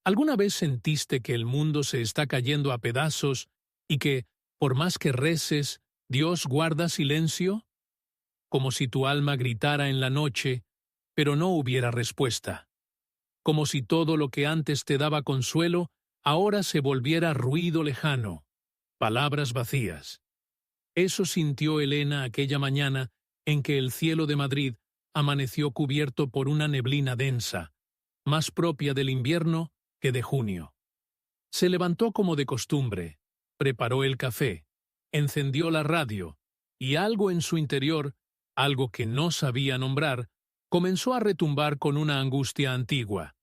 ¿Alguna vez sentiste que el mundo se está cayendo a pedazos y que, por más que reces, Dios guarda silencio? Como si tu alma gritara en la noche, pero no hubiera respuesta. Como si todo lo que antes te daba consuelo, ahora se volviera ruido lejano, palabras vacías. Eso sintió Elena aquella mañana en que el cielo de Madrid amaneció cubierto por una neblina densa, más propia del invierno que de junio. Se levantó como de costumbre, preparó el café, encendió la radio, y algo en su interior, algo que no sabía nombrar, comenzó a retumbar con una angustia antigua.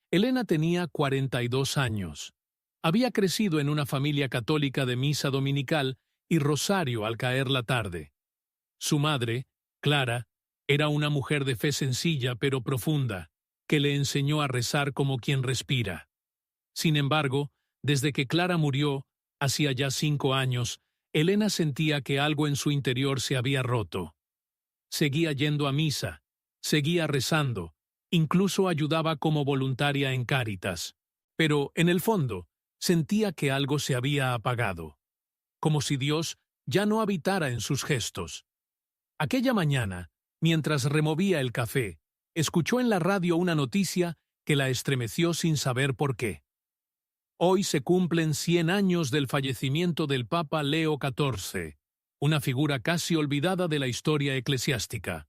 Elena tenía 42 años. Había crecido en una familia católica de misa dominical y rosario al caer la tarde. Su madre, Clara, era una mujer de fe sencilla pero profunda, que le enseñó a rezar como quien respira. Sin embargo, desde que Clara murió, hacía ya 5 años, Elena sentía que algo en su interior se había roto. Seguía yendo a misa, seguía rezando, incluso ayudaba como voluntaria en Cáritas, pero, en el fondo, sentía que algo se había apagado, como si Dios ya no habitara en sus gestos. Aquella mañana, mientras removía el café, escuchó en la radio una noticia que la estremeció sin saber por qué. Hoy se cumplen 100 años del fallecimiento del Papa Leo XIV, una figura casi olvidada de la historia eclesiástica.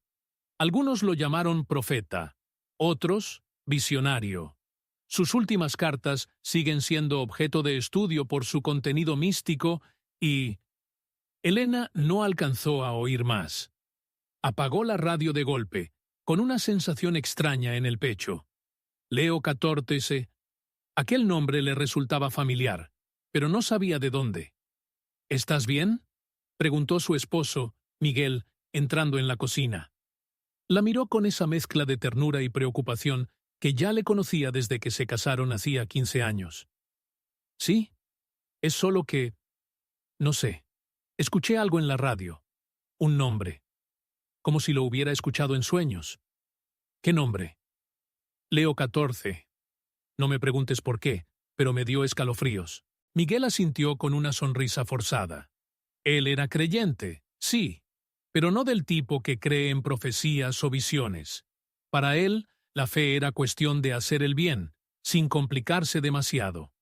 Algunos lo llamaron profeta, otros visionario. Sus últimas cartas siguen siendo objeto de estudio por su contenido místico y... Elena no alcanzó a oír más. Apagó la radio de golpe, con una sensación extraña en el pecho. Leo XIV. Aquel nombre le resultaba familiar, pero no sabía de dónde. ¿Estás bien?, preguntó su esposo, Miguel, entrando en la cocina. La miró con esa mezcla de ternura y preocupación que ya le conocía desde que se casaron hacía 15 años. Sí, es solo que... no sé. Escuché algo en la radio. Un nombre. Como si lo hubiera escuchado en sueños. ¿Qué nombre? Leo XIV. No me preguntes por qué, pero me dio escalofríos. Miguel asintió con una sonrisa forzada. Él era creyente, sí, pero no del tipo que cree en profecías o visiones. Para él, la fe era cuestión de hacer el bien, sin complicarse demasiado.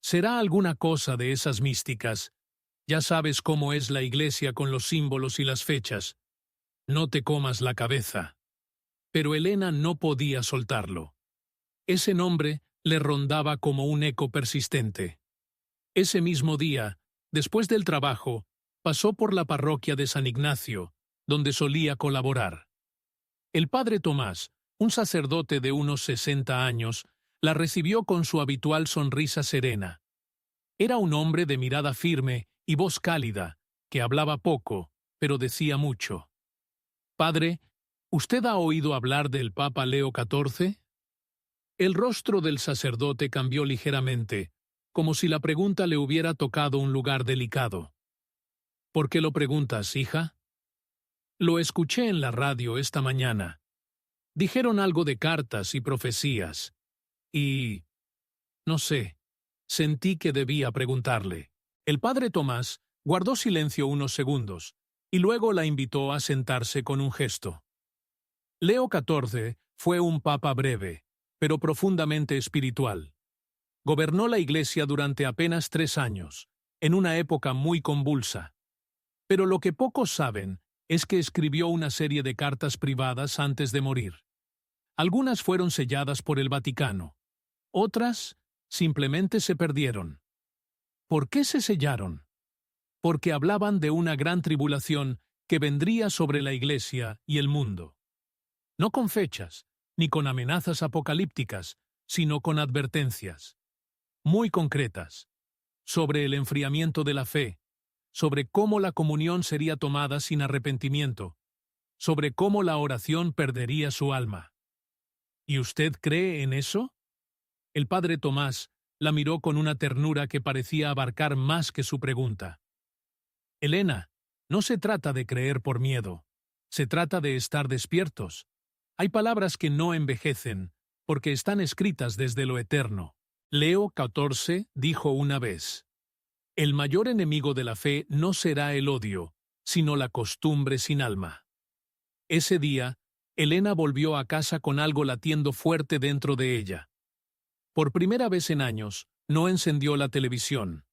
Será alguna cosa de esas místicas. Ya sabes cómo es la Iglesia con los símbolos y las fechas. No te comas la cabeza. Pero Elena no podía soltarlo. Ese nombre le rondaba como un eco persistente. Ese mismo día, después del trabajo, pasó por la parroquia de San Ignacio, donde solía colaborar. El padre Tomás, un sacerdote de unos 60 años, la recibió con su habitual sonrisa serena. Era un hombre de mirada firme y voz cálida, que hablaba poco, pero decía mucho. «Padre, ¿usted ha oído hablar del Papa Leo XIV?» El rostro del sacerdote cambió ligeramente, como si la pregunta le hubiera tocado un lugar delicado. ¿Por qué lo preguntas, hija? Lo escuché en la radio esta mañana. Dijeron algo de cartas y profecías. Y... no sé, sentí que debía preguntarle. El padre Tomás guardó silencio unos segundos, y luego la invitó a sentarse con un gesto. Leo XIV fue un papa breve, pero profundamente espiritual. Gobernó la Iglesia durante apenas 3 años, en una época muy convulsa. Pero lo que pocos saben es que escribió una serie de cartas privadas antes de morir. Algunas fueron selladas por el Vaticano. Otras simplemente se perdieron. ¿Por qué se sellaron? Porque hablaban de una gran tribulación que vendría sobre la Iglesia y el mundo. No con fechas, ni con amenazas apocalípticas, sino con advertencias, muy concretas, sobre el enfriamiento de la fe, sobre cómo la comunión sería tomada sin arrepentimiento, sobre cómo la oración perdería su alma. ¿Y usted cree en eso? El padre Tomás la miró con una ternura que parecía abarcar más que su pregunta. Elena, no se trata de creer por miedo, se trata de estar despiertos. Hay palabras que no envejecen, porque están escritas desde lo eterno. Leo 14 dijo una vez: el mayor enemigo de la fe no será el odio, sino la costumbre sin alma. Ese día, Elena volvió a casa con algo latiendo fuerte dentro de ella. Por primera vez en años, no encendió la televisión.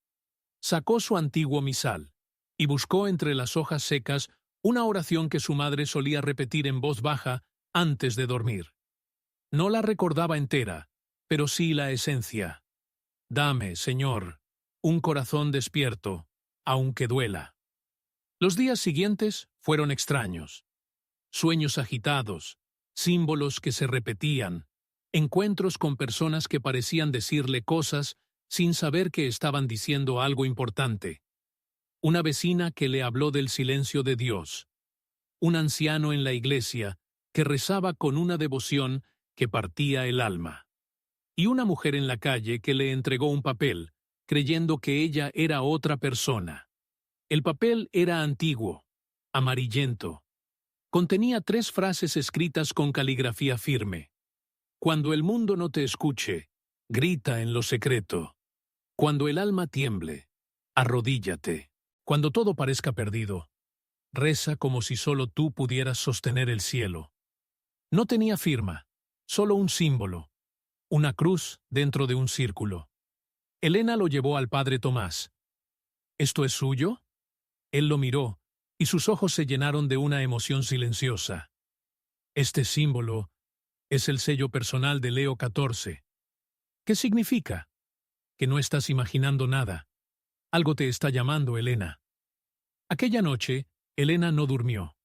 Sacó su antiguo misal y buscó entre las hojas secas una oración que su madre solía repetir en voz baja antes de dormir. No la recordaba entera, pero sí la esencia. Dame, Señor, un corazón despierto, aunque duela. Los días siguientes fueron extraños. Sueños agitados, símbolos que se repetían, encuentros con personas que parecían decirle cosas sin saber que estaban diciendo algo importante. Una vecina que le habló del silencio de Dios. Un anciano en la iglesia que rezaba con una devoción que partía el alma. Y una mujer en la calle que le entregó un papel, creyendo que ella era otra persona. El papel era antiguo, amarillento. Contenía 3 frases escritas con caligrafía firme. Cuando el mundo no te escuche, grita en lo secreto. Cuando el alma tiemble, arrodíllate. Cuando todo parezca perdido, reza como si solo tú pudieras sostener el cielo. No tenía firma, solo un símbolo, una cruz dentro de un círculo. Elena lo llevó al padre Tomás. ¿Esto es suyo? Él lo miró, y sus ojos se llenaron de una emoción silenciosa. Este símbolo es el sello personal de Leo 14. ¿Qué significa? Que no estás imaginando nada. Algo te está llamando, Elena. Aquella noche, Elena no durmió.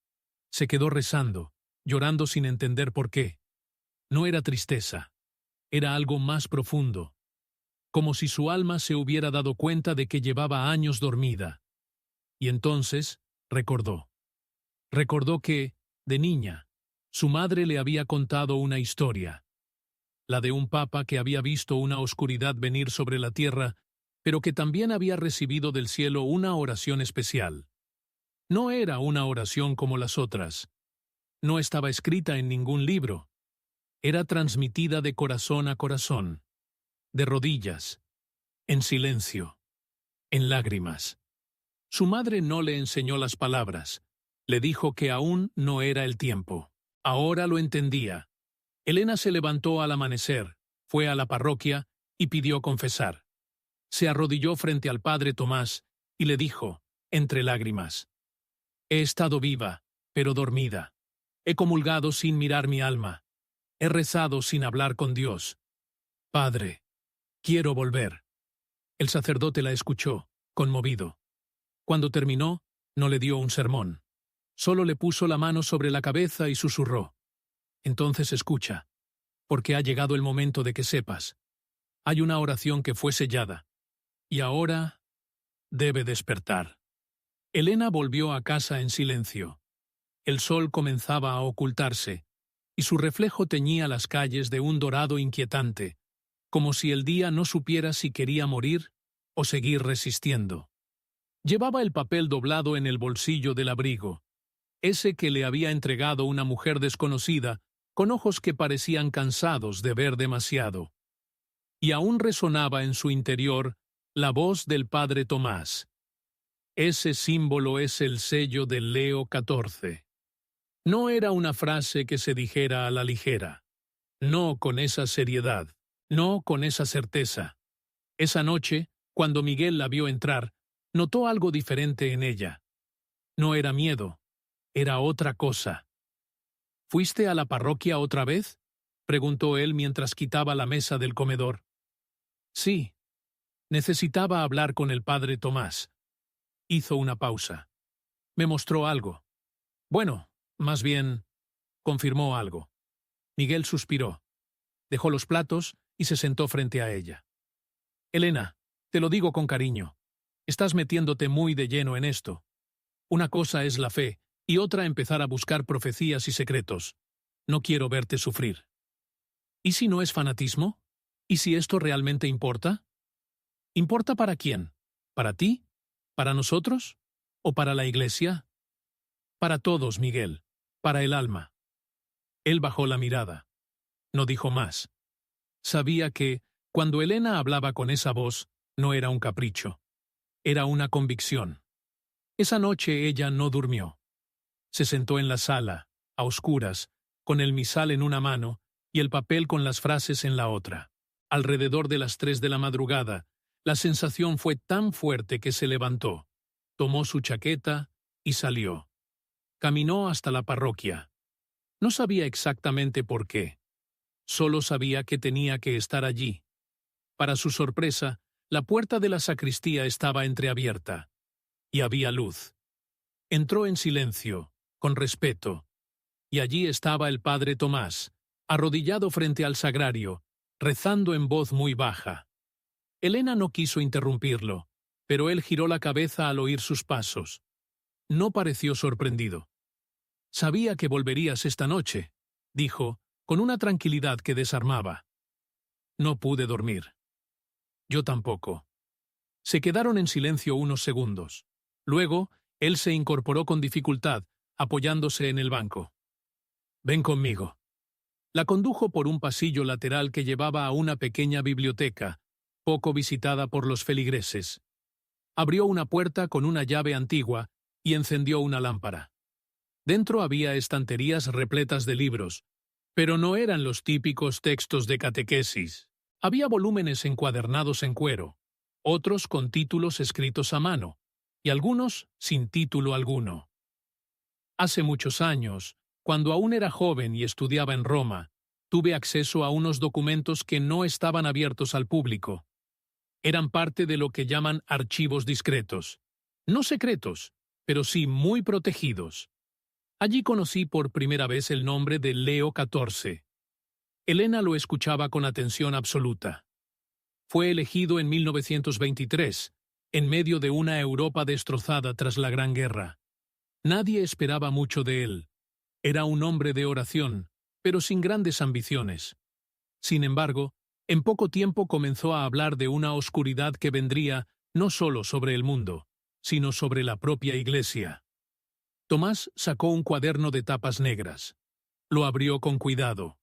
Se quedó rezando, llorando sin entender por qué. No era tristeza. Era algo más profundo. Como si su alma se hubiera dado cuenta de que llevaba años dormida. Y entonces recordó. Recordó que, de niña, su madre le había contado una historia. La de un papa que había visto una oscuridad venir sobre la tierra, pero que también había recibido del cielo una oración especial. No era una oración como las otras. No estaba escrita en ningún libro. Era transmitida de corazón a corazón, de rodillas, en silencio, en lágrimas. Su madre no le enseñó las palabras. Le dijo que aún no era el tiempo. Ahora lo entendía. Elena se levantó al amanecer, fue a la parroquia y pidió confesar. Se arrodilló frente al padre Tomás y le dijo, entre lágrimas: he estado viva, pero dormida. He comulgado sin mirar mi alma. He rezado sin hablar con Dios. Padre, quiero volver. El sacerdote la escuchó, conmovido. Cuando terminó, no le dio un sermón. Solo le puso la mano sobre la cabeza y susurró: entonces escucha, porque ha llegado el momento de que sepas. Hay una oración que fue sellada, y ahora debe despertar. Elena volvió a casa en silencio. El sol comenzaba a ocultarse, y su reflejo teñía las calles de un dorado inquietante, como si el día no supiera si quería morir o seguir resistiendo. Llevaba el papel doblado en el bolsillo del abrigo, ese que le había entregado una mujer desconocida, con ojos que parecían cansados de ver demasiado. Y aún resonaba en su interior la voz del padre Tomás. Ese símbolo es el sello de Leo 14. No era una frase que se dijera a la ligera. No con esa seriedad. No con esa certeza. Esa noche, cuando Miguel la vio entrar, notó algo diferente en ella. No era miedo. Era otra cosa. ¿Fuiste a la parroquia otra vez?, preguntó él mientras quitaba la mesa del comedor. Sí. Necesitaba hablar con el padre Tomás. Hizo una pausa. Me mostró algo. Bueno, más bien, confirmó algo. Miguel suspiró. Dejó los platos y se sentó frente a ella. Elena, te lo digo con cariño. Estás metiéndote muy de lleno en esto. Una cosa es la fe, y otra empezar a buscar profecías y secretos. No quiero verte sufrir. ¿Y si no es fanatismo? ¿Y si esto realmente importa? ¿Importa para quién? ¿Para ti? ¿Para nosotros? ¿O para la Iglesia? Para todos, Miguel. Para el alma. Él bajó la mirada. No dijo más. Sabía que, cuando Elena hablaba con esa voz, no era un capricho. Era una convicción. Esa noche ella no durmió. Se sentó en la sala, a oscuras, con el misal en una mano y el papel con las frases en la otra. Alrededor de las 3 de la madrugada, la sensación fue tan fuerte que se levantó, tomó su chaqueta y salió. Caminó hasta la parroquia. No sabía exactamente por qué. Solo sabía que tenía que estar allí. Para su sorpresa, la puerta de la sacristía estaba entreabierta. Y había luz. Entró en silencio, con respeto. Y allí estaba el padre Tomás, arrodillado frente al sagrario, rezando en voz muy baja. Elena no quiso interrumpirlo, pero él giró la cabeza al oír sus pasos. No pareció sorprendido. «Sabía que volverías esta noche», dijo, con una tranquilidad que desarmaba. «No pude dormir». «Yo tampoco». Se quedaron en silencio unos segundos. Luego, él se incorporó con dificultad, apoyándose en el banco. «Ven conmigo». La condujo por un pasillo lateral que llevaba a una pequeña biblioteca, poco visitada por los feligreses. Abrió una puerta con una llave antigua y encendió una lámpara. Dentro había estanterías repletas de libros, pero no eran los típicos textos de catequesis. Había volúmenes encuadernados en cuero, otros con títulos escritos a mano, y algunos sin título alguno. Hace muchos años, cuando aún era joven y estudiaba en Roma, tuve acceso a unos documentos que no estaban abiertos al público. Eran parte de lo que llaman archivos discretos. No secretos, pero sí muy protegidos. Allí conocí por primera vez el nombre de Leo XIV. Elena lo escuchaba con atención absoluta. Fue elegido en 1923, en medio de una Europa destrozada tras la Gran Guerra. Nadie esperaba mucho de él. Era un hombre de oración, pero sin grandes ambiciones. Sin embargo, en poco tiempo comenzó a hablar de una oscuridad que vendría no solo sobre el mundo, sino sobre la propia Iglesia. Tomás sacó un cuaderno de tapas negras. Lo abrió con cuidado.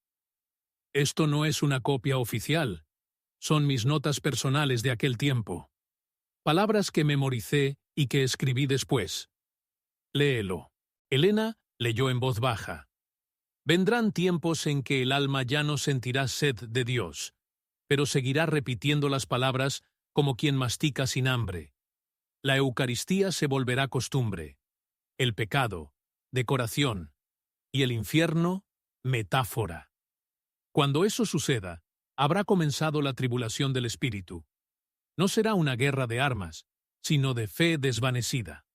«Esto no es una copia oficial. Son mis notas personales de aquel tiempo. Palabras que memoricé y que escribí después. Léelo». Elena leyó en voz baja. «Vendrán tiempos en que el alma ya no sentirá sed de Dios, pero seguirá repitiendo las palabras como quien mastica sin hambre. La Eucaristía se volverá costumbre. El pecado, decoración, y el infierno, metáfora. Cuando eso suceda, habrá comenzado la tribulación del espíritu. No será una guerra de armas, sino de fe desvanecida».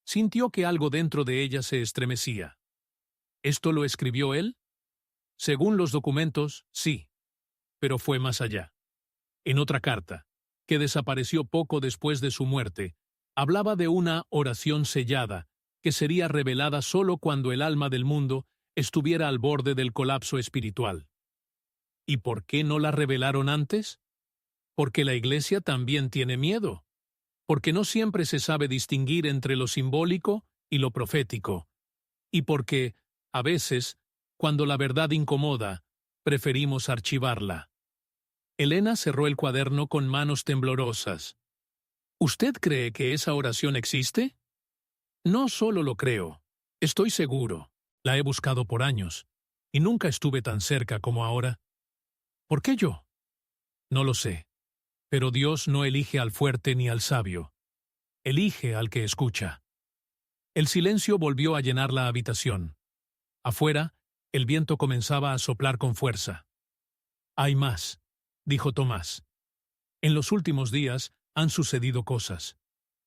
Sintió que algo dentro de ella se estremecía. ¿Esto lo escribió él? Según los documentos, sí, pero fue más allá. En otra carta, que desapareció poco después de su muerte, hablaba de una oración sellada que sería revelada solo cuando el alma del mundo estuviera al borde del colapso espiritual. ¿Y por qué no la revelaron antes? Porque la Iglesia también tiene miedo. Porque no siempre se sabe distinguir entre lo simbólico y lo profético. Y porque, a veces, cuando la verdad incomoda, preferimos archivarla. Elena cerró el cuaderno con manos temblorosas. ¿Usted cree que esa oración existe? No solo lo creo, estoy seguro. La he buscado por años, y nunca estuve tan cerca como ahora. ¿Por qué yo? No lo sé. Pero Dios no elige al fuerte ni al sabio. Elige al que escucha. El silencio volvió a llenar la habitación. Afuera, el viento comenzaba a soplar con fuerza. «Hay más», dijo Tomás. «En los últimos días han sucedido cosas.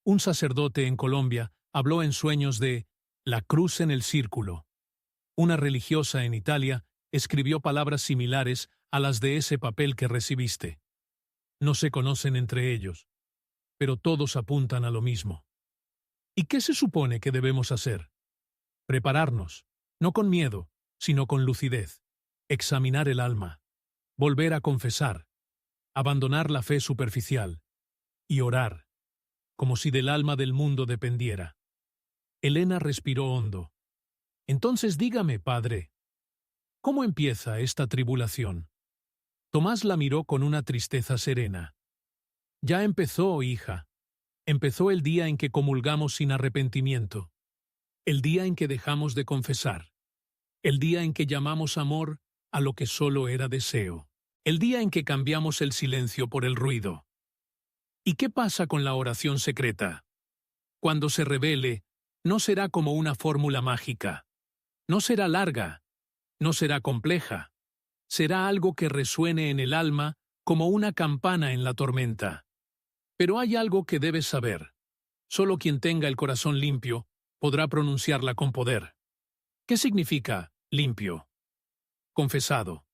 Un sacerdote en Colombia habló en sueños de la cruz en el círculo. Una religiosa en Italia escribió palabras similares a las de ese papel que recibiste. No se conocen entre ellos, pero todos apuntan a lo mismo. ¿Y qué se supone que debemos hacer? Prepararnos, no con miedo, sino con lucidez, examinar el alma, volver a confesar, abandonar la fe superficial y orar, como si del alma del mundo dependiera». Elena respiró hondo. «Entonces dígame, padre, ¿cómo empieza esta tribulación?» Tomás la miró con una tristeza serena. Ya empezó, hija. Empezó el día en que comulgamos sin arrepentimiento. El día en que dejamos de confesar. El día en que llamamos amor a lo que solo era deseo. El día en que cambiamos el silencio por el ruido. ¿Y qué pasa con la oración secreta? Cuando se revele, no será como una fórmula mágica. No será larga. No será compleja. Será algo que resuene en el alma como una campana en la tormenta. Pero hay algo que debes saber. Solo quien tenga el corazón limpio podrá pronunciarla con poder. ¿Qué significa limpio? Confesado,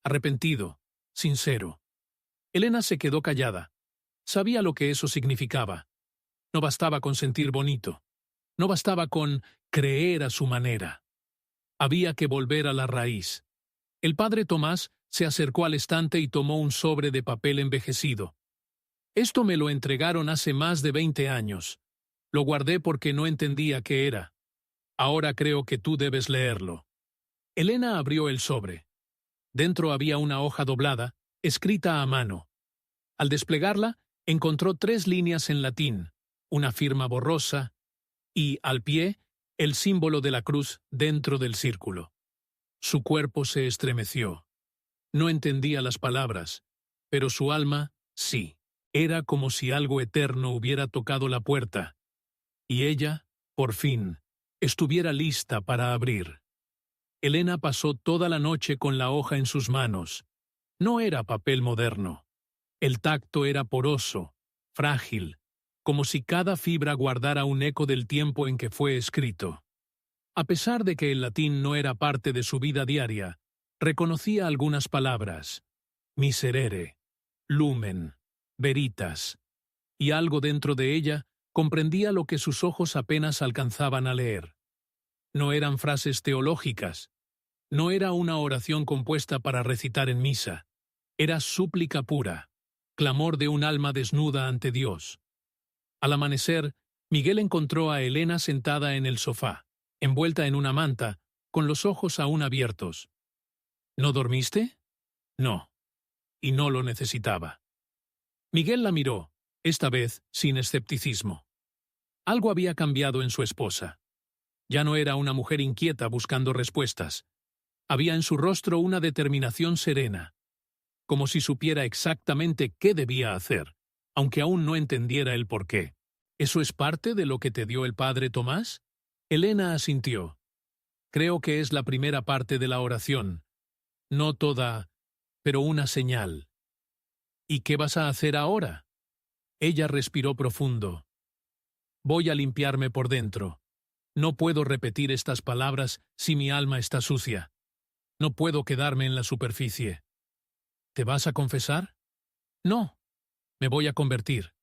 arrepentido, sincero. Elena se quedó callada. Sabía lo que eso significaba. No bastaba con sentir bonito. No bastaba con creer a su manera. Había que volver a la raíz. El padre Tomás se acercó al estante y tomó un sobre de papel envejecido. Esto me lo entregaron hace más de 20 años. Lo guardé porque no entendía qué era. Ahora creo que tú debes leerlo. Elena abrió el sobre. Dentro había una hoja doblada, escrita a mano. Al desplegarla, encontró 3 líneas en latín, una firma borrosa y, al pie, el símbolo de la cruz dentro del círculo. Su cuerpo se estremeció. No entendía las palabras, pero su alma sí. Era como si algo eterno hubiera tocado la puerta, y ella, por fin, estuviera lista para abrir. Elena pasó toda la noche con la hoja en sus manos. No era papel moderno. El tacto era poroso, frágil, como si cada fibra guardara un eco del tiempo en que fue escrito. A pesar de que el latín no era parte de su vida diaria, reconocía algunas palabras: miserere, lumen, veritas, y algo dentro de ella comprendía lo que sus ojos apenas alcanzaban a leer. No eran frases teológicas, no era una oración compuesta para recitar en misa, era súplica pura, clamor de un alma desnuda ante Dios. Al amanecer, Miguel encontró a Elena sentada en el sofá, envuelta en una manta, con los ojos aún abiertos. ¿No dormiste? No. Y no lo necesitaba. Miguel la miró, esta vez sin escepticismo. Algo había cambiado en su esposa. Ya no era una mujer inquieta buscando respuestas. Había en su rostro una determinación serena, como si supiera exactamente qué debía hacer, aunque aún no entendiera el porqué. ¿Eso es parte de lo que te dio el padre Tomás? Elena asintió. Creo que es la primera parte de la oración. No toda, pero una señal. ¿Y qué vas a hacer ahora? Ella respiró profundo. Voy a limpiarme por dentro. No puedo repetir estas palabras si mi alma está sucia. No puedo quedarme en la superficie. ¿Te vas a confesar? No. Me voy a convertir.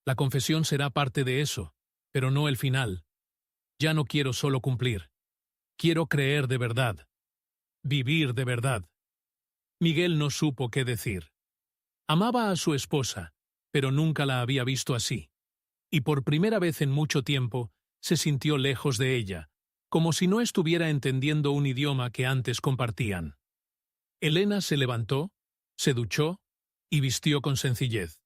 La confesión será parte de eso, pero no el final. Ya no quiero solo cumplir. Quiero creer de verdad. Vivir de verdad. Miguel no supo qué decir. Amaba a su esposa, pero nunca la había visto así. Y por primera vez en mucho tiempo se sintió lejos de ella, como si no estuviera entendiendo un idioma que antes compartían. Elena se levantó, se duchó y vistió con sencillez.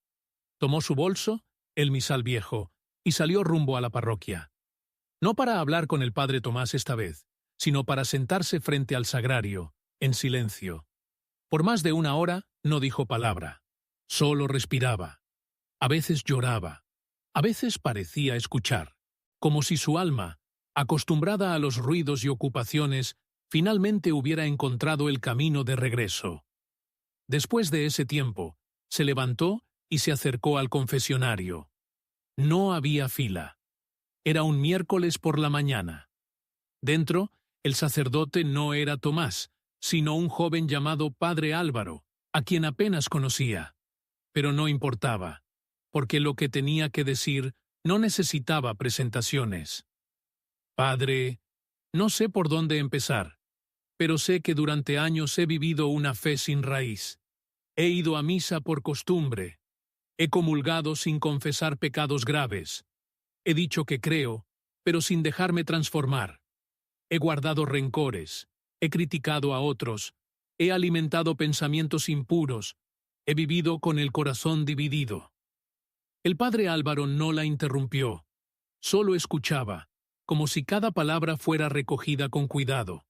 Tomó su bolso, el misal viejo, y salió rumbo a la parroquia. No para hablar con el padre Tomás esta vez, sino para sentarse frente al sagrario, en silencio. Por más de 1 hora no dijo palabra. Solo respiraba. A veces lloraba. A veces parecía escuchar. Como si su alma, acostumbrada a los ruidos y ocupaciones, finalmente hubiera encontrado el camino de regreso. Después de ese tiempo, se levantó y se acercó al confesionario. No había fila. Era un miércoles por la mañana. Dentro, el sacerdote no era Tomás, sino un joven llamado Padre Álvaro, a quien apenas conocía. Pero no importaba, porque lo que tenía que decir no necesitaba presentaciones. Padre, no sé por dónde empezar, pero sé que durante años he vivido una fe sin raíz. He ido a misa por costumbre. He comulgado sin confesar pecados graves. He dicho que creo, pero sin dejarme transformar. He guardado rencores. He criticado a otros, He alimentado pensamientos impuros. He vivido con el corazón dividido. El padre Álvaro no la interrumpió. Solo escuchaba, como si cada palabra fuera recogida con cuidado.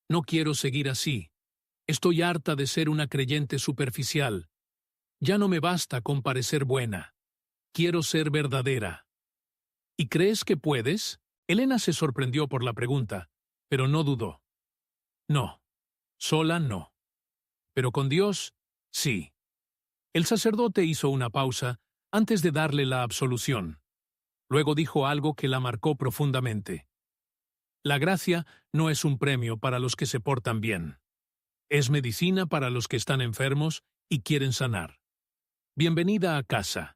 No quiero seguir así. Estoy harta de ser una creyente superficial. Ya no me basta con parecer buena. Quiero ser verdadera. ¿Y crees que puedes? Elena se sorprendió por la pregunta, pero no dudó. No. Sola no. Pero con Dios, sí. El sacerdote hizo una pausa antes de darle la absolución. Luego dijo algo que la marcó profundamente. La gracia no es un premio para los que se portan bien. Es medicina para los que están enfermos y quieren sanar. Bienvenida a casa.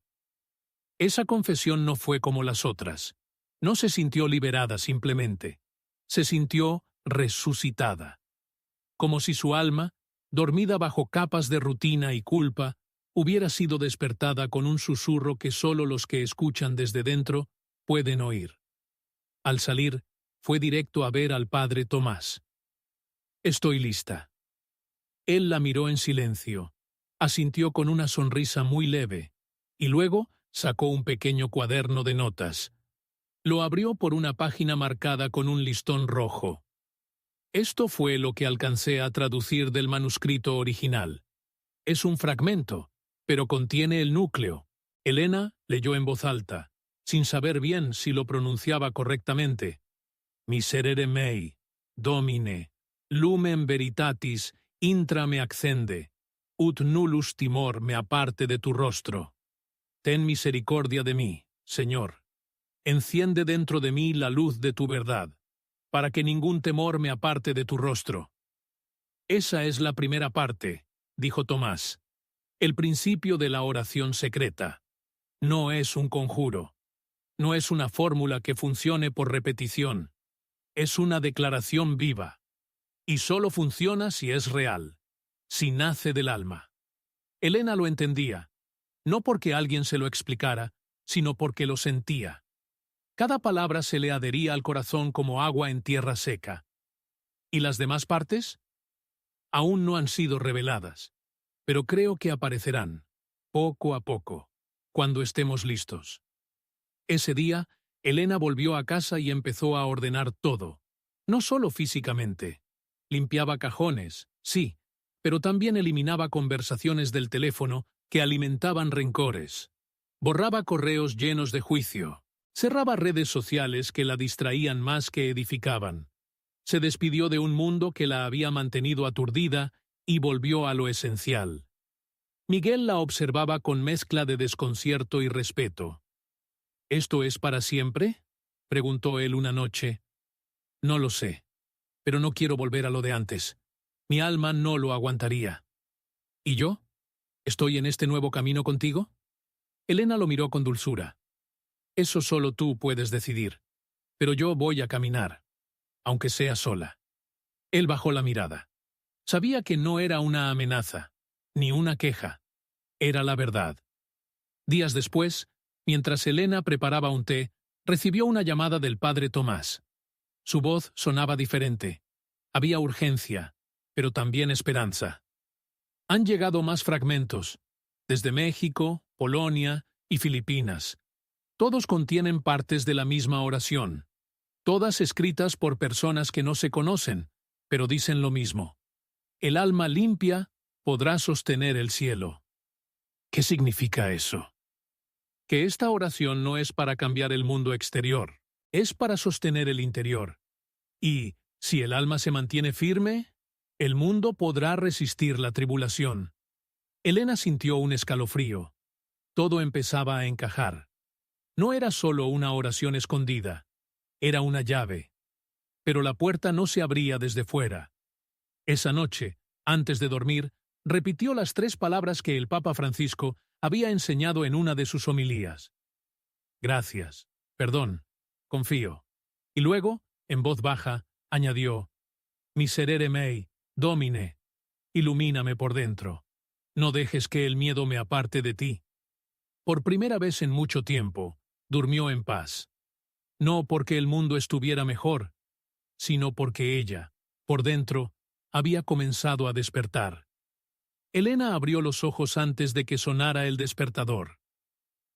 Esa confesión no fue como las otras. No se sintió liberada simplemente. Se sintió resucitada. Como si su alma, dormida bajo capas de rutina y culpa, hubiera sido despertada con un susurro que solo los que escuchan desde dentro pueden oír. Al salir, fue directo a ver al padre Tomás. Estoy lista. Él la miró en silencio, asintió con una sonrisa muy leve, y luego sacó un pequeño cuaderno de notas. Lo abrió por una página marcada con un listón rojo. Esto fue lo que alcancé a traducir del manuscrito original. Es un fragmento, pero contiene el núcleo. Elena leyó en voz alta, sin saber bien si lo pronunciaba correctamente. Miserere mei, Domine, lumen veritatis intra me accende, ut nullus timor me aparte de tu rostro. Ten misericordia de mí, Señor. Enciende dentro de mí la luz de tu verdad, para que ningún temor me aparte de tu rostro. Esa es la primera parte, dijo Tomás. El principio de la oración secreta. No es un conjuro. No es una fórmula que funcione por repetición. Es una declaración viva. Y solo funciona si es real, si nace del alma. Elena lo entendía, no porque alguien se lo explicara, sino porque lo sentía. Cada palabra se le adhería al corazón como agua en tierra seca. ¿Y las demás partes? Aún no han sido reveladas, pero creo que aparecerán, poco a poco, cuando estemos listos. Ese día, Elena volvió a casa y empezó a ordenar todo, no solo físicamente. Limpiaba cajones, sí, pero también eliminaba conversaciones del teléfono que alimentaban rencores. Borraba correos llenos de juicio. Cerraba redes sociales que la distraían más que edificaban. Se despidió de un mundo que la había mantenido aturdida y volvió a lo esencial. Miguel la observaba con mezcla de desconcierto y respeto. ¿Esto es para siempre?, preguntó él una noche. No lo sé, pero no quiero volver a lo de antes. Mi alma no lo aguantaría. ¿Y yo? ¿Estoy en este nuevo camino contigo? Elena lo miró con dulzura. Eso solo tú puedes decidir. Pero yo voy a caminar, aunque sea sola. Él bajó la mirada. Sabía que no era una amenaza, ni una queja. Era la verdad. Días después, mientras Elena preparaba un té, recibió una llamada del padre Tomás. Su voz sonaba diferente. Había urgencia, pero también esperanza. Han llegado más fragmentos, desde México, Polonia y Filipinas. Todos contienen partes de la misma oración, todas escritas por personas que no se conocen, pero dicen lo mismo. El alma limpia podrá sostener el cielo. ¿Qué significa eso? Que esta oración no es para cambiar el mundo exterior, es para sostener el interior. Y, si el alma se mantiene firme, el mundo podrá resistir la tribulación. Elena sintió un escalofrío. Todo empezaba a encajar. No era solo una oración escondida, era una llave. Pero la puerta no se abría desde fuera. Esa noche, antes de dormir, repitió las 3 palabras que el Papa Francisco había enseñado en una de sus homilías. Gracias, perdón, confío. Y luego, en voz baja, añadió, Miserere mei, Domine, ilumíname por dentro. No dejes que el miedo me aparte de ti. Por primera vez en mucho tiempo, durmió en paz. No porque el mundo estuviera mejor, sino porque ella, por dentro, había comenzado a despertar. Elena abrió los ojos antes de que sonara el despertador.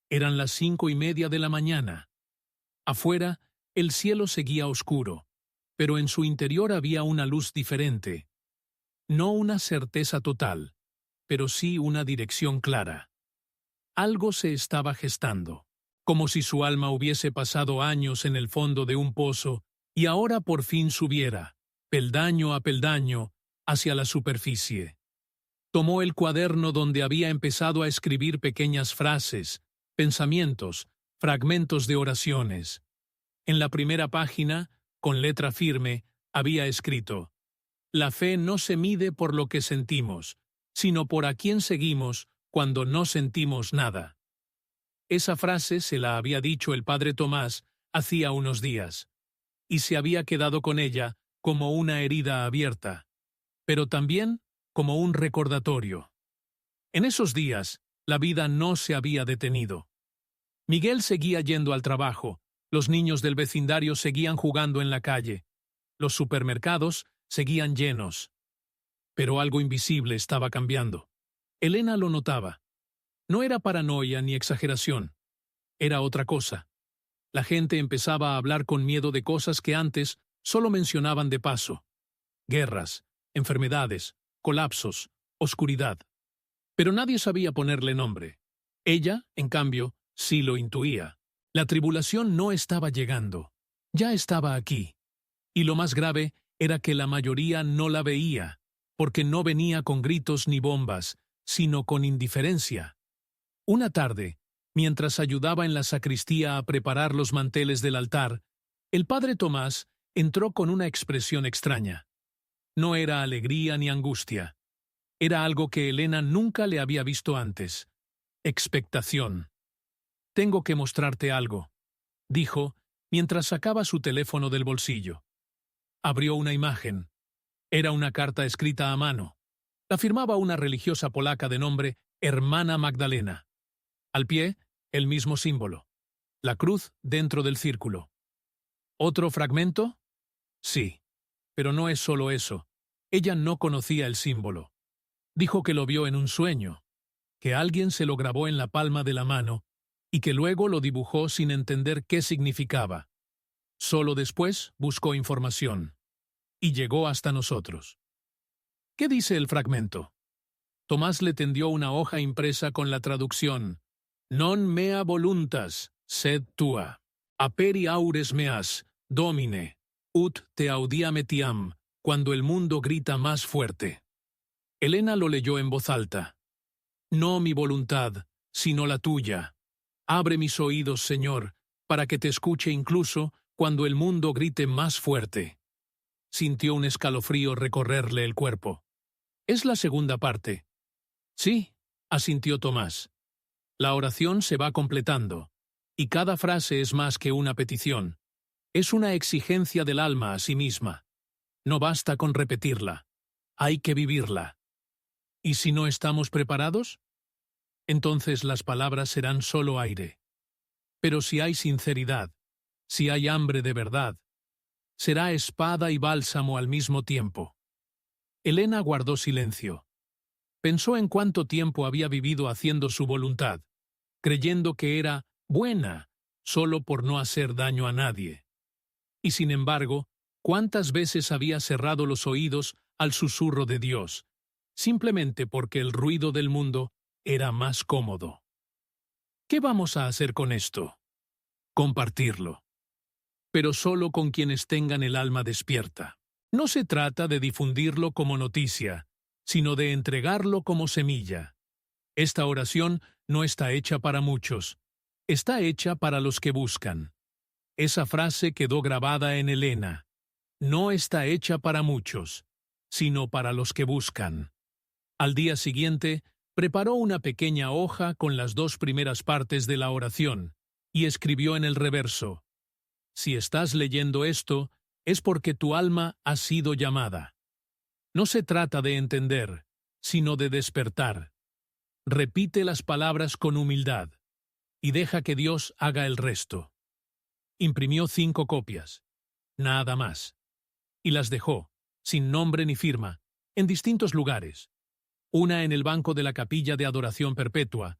Eran las 5:30 de la mañana. Afuera, el cielo seguía oscuro, pero en su interior había una luz diferente. No una certeza total, pero sí una dirección clara. Algo se estaba gestando, como si su alma hubiese pasado años en el fondo de un pozo y ahora por fin subiera, peldaño a peldaño, hacia la superficie. Tomó el cuaderno donde había empezado a escribir pequeñas frases, pensamientos, fragmentos de oraciones. En la primera página, con letra firme, había escrito: «La fe no se mide por lo que sentimos, sino por a quién seguimos cuando no sentimos nada». Esa frase se la había dicho el padre Tomás hacía unos días, y se había quedado con ella como una herida abierta, pero también como un recordatorio. En esos días, la vida no se había detenido. Miguel seguía yendo al trabajo, los niños del vecindario seguían jugando en la calle, los supermercados seguían llenos. Pero algo invisible estaba cambiando. Elena lo notaba. No era paranoia ni exageración. Era otra cosa. La gente empezaba a hablar con miedo de cosas que antes solo mencionaban de paso. Guerras, enfermedades, colapsos, oscuridad. Pero nadie sabía ponerle nombre. Ella, en cambio, sí lo intuía. La tribulación no estaba llegando. Ya estaba aquí. Y lo más grave era que la mayoría no la veía, porque no venía con gritos ni bombas, sino con indiferencia. Una tarde, mientras ayudaba en la sacristía a preparar los manteles del altar, el padre Tomás entró con una expresión extraña. No era alegría ni angustia. Era algo que Elena nunca le había visto antes. Expectación. «Tengo que mostrarte algo», dijo, mientras sacaba su teléfono del bolsillo. Abrió una imagen. Era una carta escrita a mano. La firmaba una religiosa polaca de nombre Hermana Magdalena. Al pie, el mismo símbolo. La cruz dentro del círculo. ¿Otro fragmento? Sí. Pero no es solo eso. Ella no conocía el símbolo. Dijo que lo vio en un sueño, que alguien se lo grabó en la palma de la mano y que luego lo dibujó sin entender qué significaba. Solo después buscó información. Y llegó hasta nosotros. ¿Qué dice el fragmento? Tomás le tendió una hoja impresa con la traducción: «Non mea voluntas, sed tua. Aperi aures meas, Domine, ut te audiam etiam», cuando el mundo grita más fuerte. Elena lo leyó en voz alta. «No mi voluntad, sino la tuya. Abre mis oídos, Señor, para que te escuche incluso cuando el mundo grite más fuerte». Sintió un escalofrío recorrerle el cuerpo. «Es la segunda parte». «Sí», asintió Tomás. «La oración se va completando, y cada frase es más que una petición. Es una exigencia del alma a sí misma. No basta con repetirla. Hay que vivirla. ¿Y si no estamos preparados? Entonces las palabras serán solo aire. Pero si hay sinceridad, si hay hambre de verdad, será espada y bálsamo al mismo tiempo». Elena guardó silencio. Pensó en cuánto tiempo había vivido haciendo su voluntad, creyendo que era buena solo por no hacer daño a nadie. Y sin embargo, cuántas veces había cerrado los oídos al susurro de Dios, simplemente porque el ruido del mundo era más cómodo. ¿Qué vamos a hacer con esto? Compartirlo. Pero solo con quienes tengan el alma despierta. No se trata de difundirlo como noticia, sino de entregarlo como semilla. Esta oración no está hecha para muchos, está hecha para los que buscan. Esa frase quedó grabada en Elena. No está hecha para muchos, sino para los que buscan. Al día siguiente, preparó una pequeña hoja con las 2 primeras partes de la oración y escribió en el reverso: «Si estás leyendo esto, es porque tu alma ha sido llamada». No se trata de entender, sino de despertar. Repite las palabras con humildad y deja que Dios haga el resto. Imprimió 5 copias, nada más, y las dejó, sin nombre ni firma, en distintos lugares. Una en el banco de la capilla de adoración perpetua,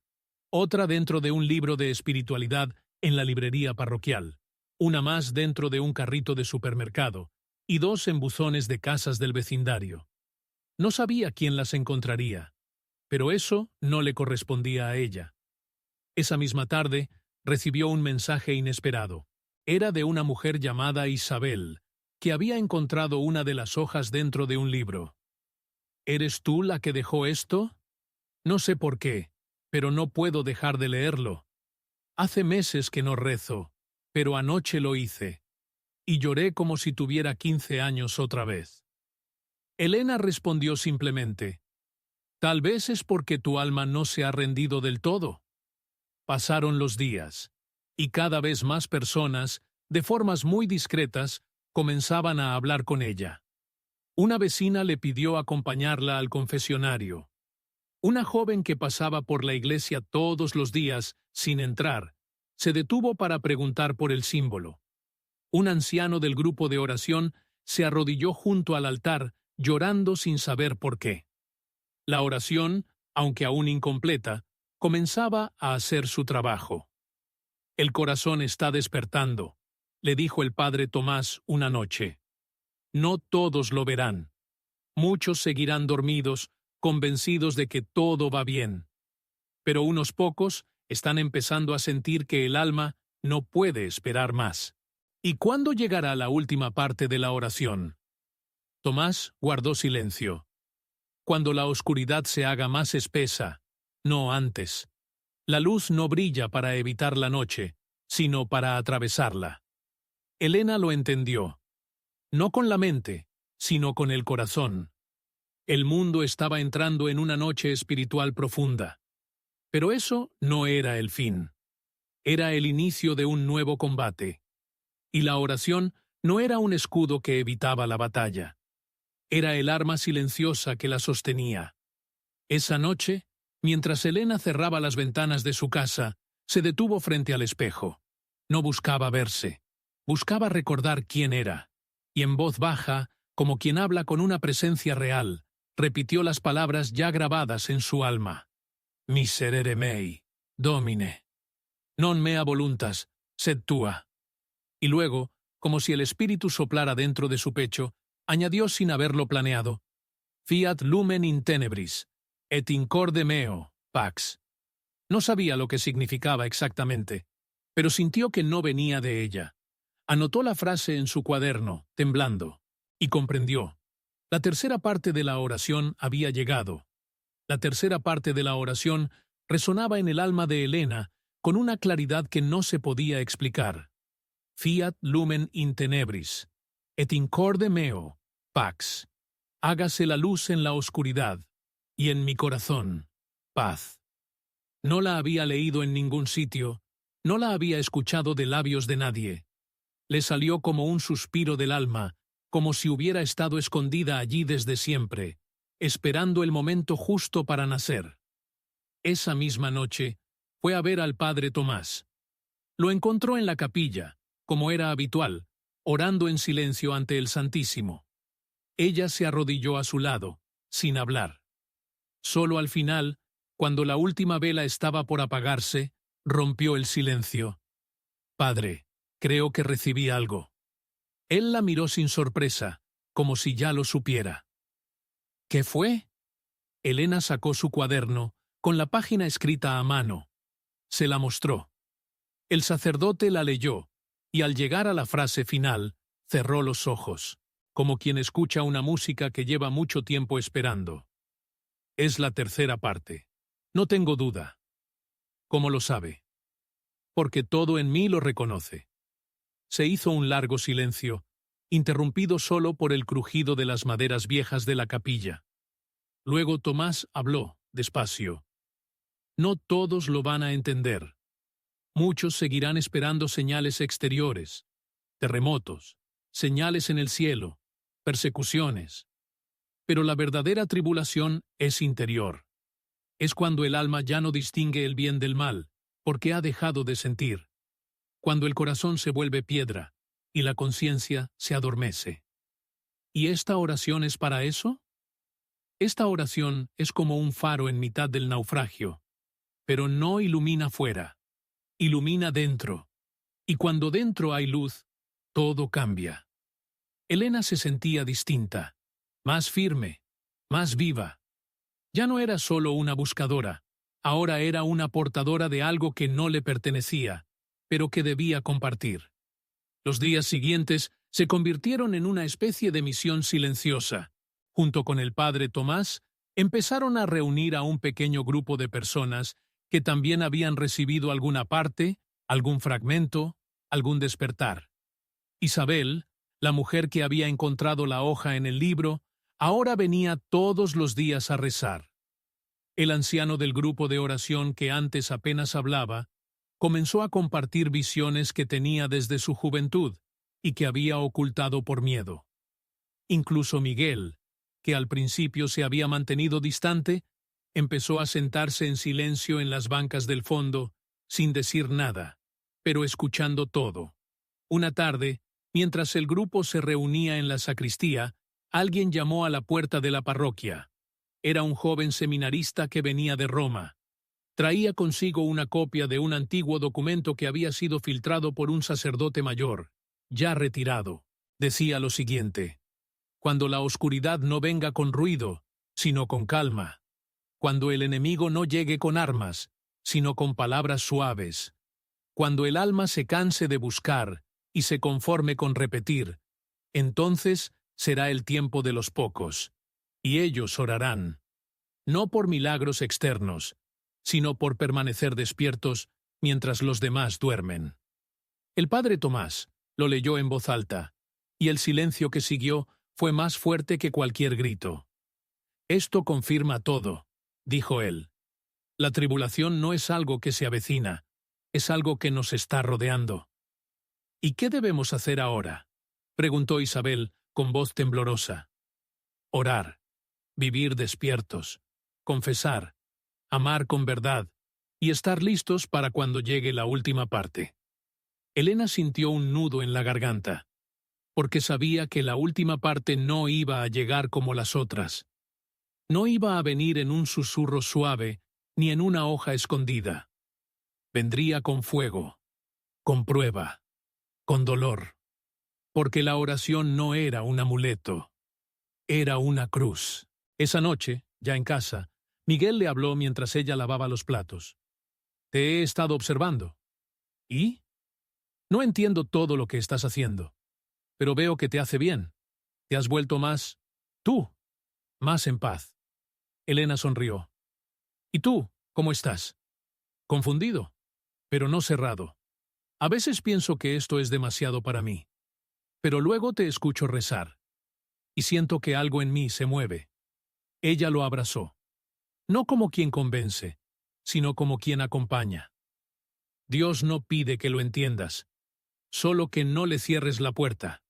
otra dentro de un libro de espiritualidad en la librería parroquial, una más dentro de un carrito de supermercado, y dos en buzones de casas del vecindario. No sabía quién las encontraría, pero eso no le correspondía a ella. Esa misma tarde recibió un mensaje inesperado. Era de una mujer llamada Isabel, que había encontrado una de las hojas dentro de un libro. ¿Eres tú la que dejó esto? No sé por qué, pero no puedo dejar de leerlo. Hace meses que no rezo, pero anoche lo hice, y lloré como si tuviera 15 años otra vez. Elena respondió simplemente, tal vez es porque tu alma no se ha rendido del todo. Pasaron los días, y cada vez más personas, de formas muy discretas, comenzaban a hablar con ella. Una vecina le pidió acompañarla al confesionario. Una joven que pasaba por la iglesia todos los días, sin entrar, se detuvo para preguntar por el símbolo. Un anciano del grupo de oración se arrodilló junto al altar, llorando sin saber por qué. La oración, aunque aún incompleta, comenzaba a hacer su trabajo. El corazón está despertando, le dijo el padre Tomás una noche. No todos lo verán. Muchos seguirán dormidos, convencidos de que todo va bien. Pero unos pocos están empezando a sentir que el alma no puede esperar más. ¿Y cuándo llegará la última parte de la oración? Tomás guardó silencio. Cuando la oscuridad se haga más espesa, no antes. La luz no brilla para evitar la noche, sino para atravesarla. Elena lo entendió. No con la mente, sino con el corazón. El mundo estaba entrando en una noche espiritual profunda. Pero eso no era el fin. Era el inicio de un nuevo combate. Y la oración no era un escudo que evitaba la batalla. Era el arma silenciosa que la sostenía. Esa noche, mientras Elena cerraba las ventanas de su casa, se detuvo frente al espejo. No buscaba verse. Buscaba recordar quién era. Y en voz baja, como quien habla con una presencia real, repitió las palabras ya grabadas en su alma. Miserere mei, Domine. Non mea voluntas, sed tua. Y luego, como si el espíritu soplara dentro de su pecho, añadió sin haberlo planeado, Fiat lumen in tenebris, et incorde meo, pax. No sabía lo que significaba exactamente, pero sintió que no venía de ella. Anotó la frase en su cuaderno, temblando, y comprendió. La tercera parte de la oración había llegado. La tercera parte de la oración resonaba en el alma de Elena con una claridad que no se podía explicar. Fiat lumen in tenebris, et incorde meo, pax. Hágase la luz en la oscuridad, y en mi corazón, paz. No la había leído en ningún sitio, no la había escuchado de labios de nadie. Le salió como un suspiro del alma, como si hubiera estado escondida allí desde siempre, esperando el momento justo para nacer. Esa misma noche fue a ver al padre Tomás. Lo encontró en la capilla, como era habitual, orando en silencio ante el Santísimo. Ella se arrodilló a su lado, sin hablar. Solo al final, cuando la última vela estaba por apagarse, rompió el silencio. Padre, creo que recibí algo. Él la miró sin sorpresa, como si ya lo supiera. ¿Qué fue? Elena sacó su cuaderno, con la página escrita a mano. Se la mostró. El sacerdote la leyó, y al llegar a la frase final, cerró los ojos, como quien escucha una música que lleva mucho tiempo esperando. Es la tercera parte. No tengo duda. ¿Cómo lo sabe? Porque todo en mí lo reconoce. Se hizo un largo silencio, interrumpido solo por el crujido de las maderas viejas de la capilla. Luego Tomás habló, despacio. No todos lo van a entender. Muchos seguirán esperando señales exteriores, terremotos, señales en el cielo, persecuciones. Pero la verdadera tribulación es interior. Es cuando el alma ya no distingue el bien del mal, porque ha dejado de sentir. Cuando el corazón se vuelve piedra y la conciencia se adormece. ¿Y esta oración es para eso? Esta oración es como un faro en mitad del naufragio, pero no ilumina fuera, ilumina dentro. Y cuando dentro hay luz, todo cambia. Elena se sentía distinta, más firme, más viva. Ya no era solo una buscadora, ahora era una portadora de algo que no le pertenecía, pero que debía compartir. Los días siguientes se convirtieron en una especie de misión silenciosa. Junto con el padre Tomás, empezaron a reunir a un pequeño grupo de personas que también habían recibido alguna parte, algún fragmento, algún despertar. Isabel, la mujer que había encontrado la hoja en el libro, ahora venía todos los días a rezar. El anciano del grupo de oración que antes apenas hablaba, comenzó a compartir visiones que tenía desde su juventud y que había ocultado por miedo. Incluso Miguel, que al principio se había mantenido distante, empezó a sentarse en silencio en las bancas del fondo, sin decir nada, pero escuchando todo. Una tarde, mientras el grupo se reunía en la sacristía, alguien llamó a la puerta de la parroquia. Era un joven seminarista que venía de Roma. Traía consigo una copia de un antiguo documento que había sido filtrado por un sacerdote mayor, ya retirado. Decía lo siguiente: cuando la oscuridad no venga con ruido, sino con calma. Cuando el enemigo no llegue con armas, sino con palabras suaves. Cuando el alma se canse de buscar y se conforme con repetir, entonces será el tiempo de los pocos, y ellos orarán, no por milagros externos, sino por permanecer despiertos mientras los demás duermen. El padre Tomás lo leyó en voz alta, y el silencio que siguió fue más fuerte que cualquier grito. Esto confirma todo, dijo él. La tribulación no es algo que se avecina, es algo que nos está rodeando. ¿Y qué debemos hacer ahora?, preguntó Isabel con voz temblorosa. Orar, vivir despiertos, confesar, amar con verdad y estar listos para cuando llegue la última parte. Elena sintió un nudo en la garganta, porque sabía que la última parte no iba a llegar como las otras. No iba a venir en un susurro suave ni en una hoja escondida. Vendría con fuego, con prueba, con dolor, porque la oración no era un amuleto, era una cruz. Esa noche, ya en casa, Miguel le habló mientras ella lavaba los platos. Te he estado observando. ¿Y? No entiendo todo lo que estás haciendo, pero veo que te hace bien. Te has vuelto más, tú, más en paz. Elena sonrió. ¿Y tú, cómo estás? Confundido, pero no cerrado. A veces pienso que esto es demasiado para mí, pero luego te escucho rezar, y siento que algo en mí se mueve. Ella lo abrazó, no como quien convence, sino como quien acompaña. Dios no pide que lo entiendas, solo que no le cierres la puerta.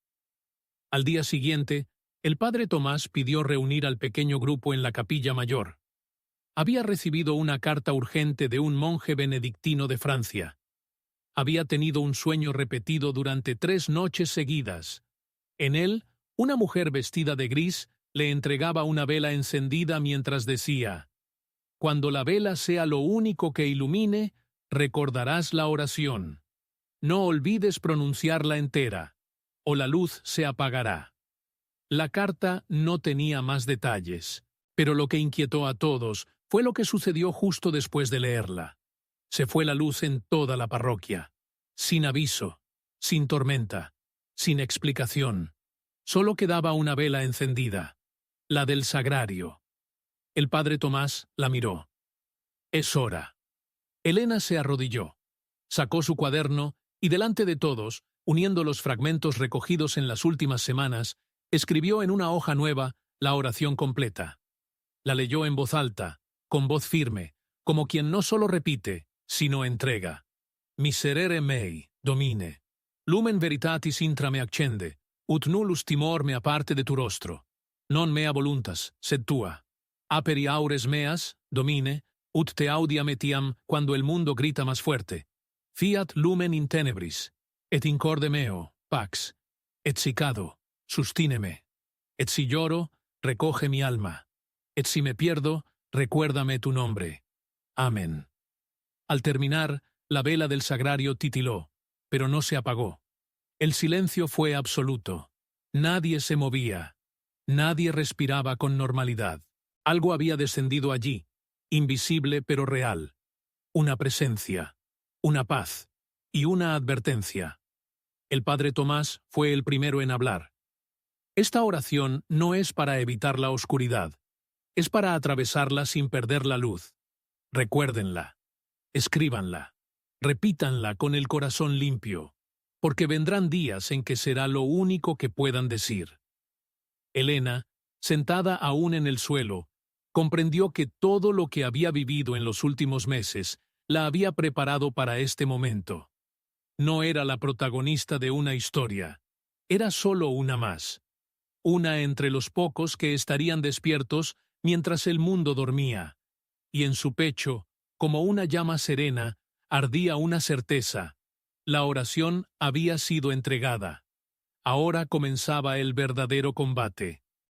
Al día siguiente, el padre Tomás pidió reunir al pequeño grupo en la capilla mayor. Había recibido una carta urgente de un monje benedictino de Francia. Había tenido un sueño repetido durante 3 noches seguidas. En él, una mujer vestida de gris le entregaba una vela encendida mientras decía: «Cuando la vela sea lo único que ilumine, recordarás la oración. No olvides pronunciarla entera, o la luz se apagará». La carta no tenía más detalles, pero lo que inquietó a todos fue lo que sucedió justo después de leerla. Se fue la luz en toda la parroquia, sin aviso, sin tormenta, sin explicación. Solo quedaba una vela encendida, la del sagrario. El padre Tomás la miró. Es hora. Elena se arrodilló, sacó su cuaderno y delante de todos, uniendo los fragmentos recogidos en las últimas semanas, escribió en una hoja nueva la oración completa. La leyó en voz alta, con voz firme, como quien no solo repite, sino entrega. Miserere mei, Domine, lumen veritatis intra me accende, ut nullus timor mea parte de tu rostro. Non mea voluntas, sed tua. Aperi aures meas, Domine, ut te audiam etiam cuando el mundo grita más fuerte. Fiat lumen in tenebris, et in corde meo, pax, et siccado, sustineme. Et si lloro, recoge mi alma. Et si me pierdo, recuérdame tu nombre. Amén. Al terminar, la vela del sagrario titiló, pero no se apagó. El silencio fue absoluto. Nadie se movía. Nadie respiraba con normalidad. Algo había descendido allí, invisible pero real. Una presencia, una paz y una advertencia. El padre Tomás fue el primero en hablar. Esta oración no es para evitar la oscuridad, es para atravesarla sin perder la luz. Recuérdenla, escríbanla, repítanla con el corazón limpio, porque vendrán días en que será lo único que puedan decir. Elena, sentada aún en el suelo, comprendió que todo lo que había vivido en los últimos meses la había preparado para este momento. No era la protagonista de una historia, era solo una más. Una entre los pocos que estarían despiertos mientras el mundo dormía, y en su pecho, como una llama serena, ardía una certeza. La oración había sido entregada. Ahora comenzaba el verdadero combate.